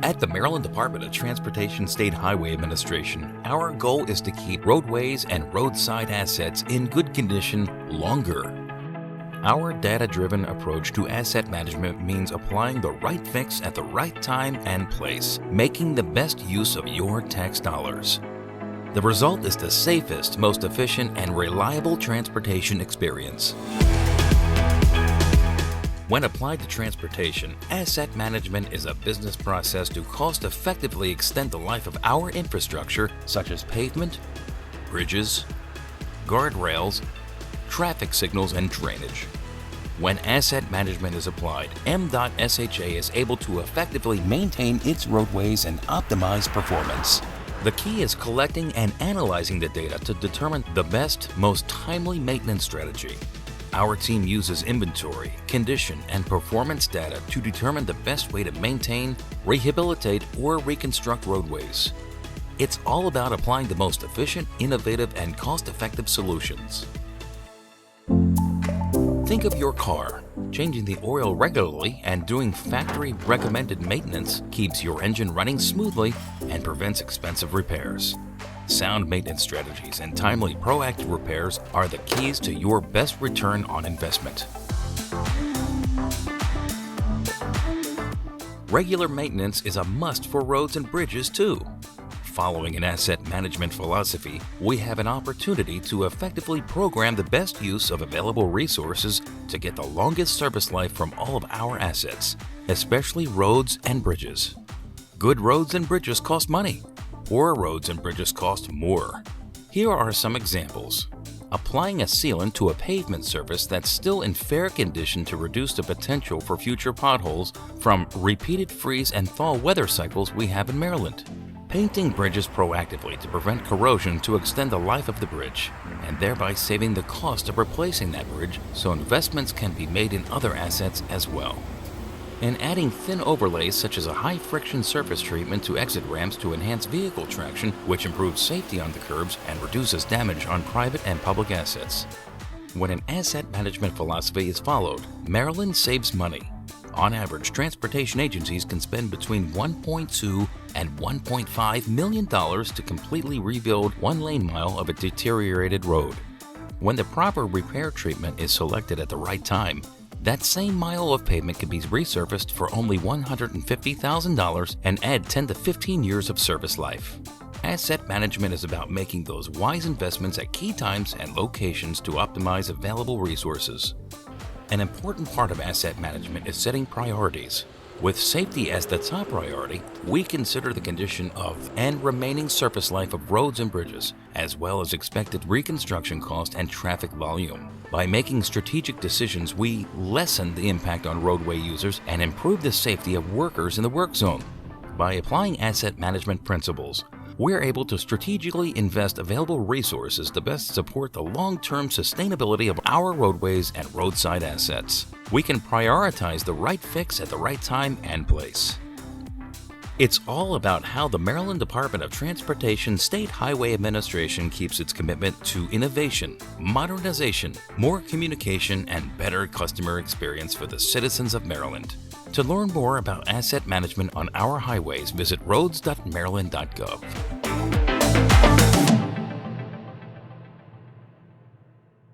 At the Maryland Department of Transportation State Highway Administration, our goal is to keep roadways and roadside assets in good condition longer. Our data-driven approach to asset management means applying the right fix at the right time and place, making the best use of your tax dollars. The result is the safest, most efficient, and reliable transportation experience. When applied to transportation, asset management is a business process to cost-effectively extend the life of our infrastructure, such as pavement, bridges, guardrails, traffic signals, and drainage. When asset management is applied, M.SHA is able to effectively maintain its roadways and optimize performance. The key is collecting and analyzing the data to determine the best, most timely maintenance strategy. Our team uses inventory, condition, and performance data to determine the best way to maintain, rehabilitate, or reconstruct roadways. It's all about applying the most efficient, innovative, and cost-effective solutions. Think of your car. Changing the oil regularly and doing factory-recommended maintenance keeps your engine running smoothly and prevents expensive repairs. Sound maintenance strategies and timely proactive repairs are the keys to your best return on investment. Regular maintenance is a must for roads and bridges too. Following an asset management philosophy, we have an opportunity to effectively program the best use of available resources to get the longest service life from all of our assets, especially roads and bridges. Good roads and bridges cost money. Poor roads and bridges cost more. Here are some examples. Applying a sealant to a pavement surface that's still in fair condition to reduce the potential for future potholes from repeated freeze and thaw weather cycles we have in Maryland. Painting bridges proactively to prevent corrosion to extend the life of the bridge, and thereby saving the cost of replacing that bridge so investments can be made in other assets as well. And adding thin overlays such as a high-friction surface treatment to exit ramps to enhance vehicle traction, which improves safety on the curbs and reduces damage on private and public assets. When an asset management philosophy is followed, Maryland saves money. On average, transportation agencies can spend between $1.2 and $1.5 million to completely rebuild one lane mile of a deteriorated road. When the proper repair treatment is selected at the right time, that same mile of pavement can be resurfaced for only $150,000 and add 10 to 15 years of service life. Asset management is about making those wise investments at key times and locations to optimize available resources. An important part of asset management is setting priorities. With safety as the top priority, we consider the condition of and remaining surface life of roads and bridges, as well as expected reconstruction cost and traffic volume. By making strategic decisions, we lessen the impact on roadway users and improve the safety of workers in the work zone. By applying asset management principles, we're able to strategically invest available resources to best support the long-term sustainability of our roadways and roadside assets. We can prioritize the right fix at the right time and place. It's all about how the Maryland Department of Transportation State Highway Administration keeps its commitment to innovation, modernization, more communication, and better customer experience for the citizens of Maryland. To learn more about asset management on our highways, visit roads.maryland.gov.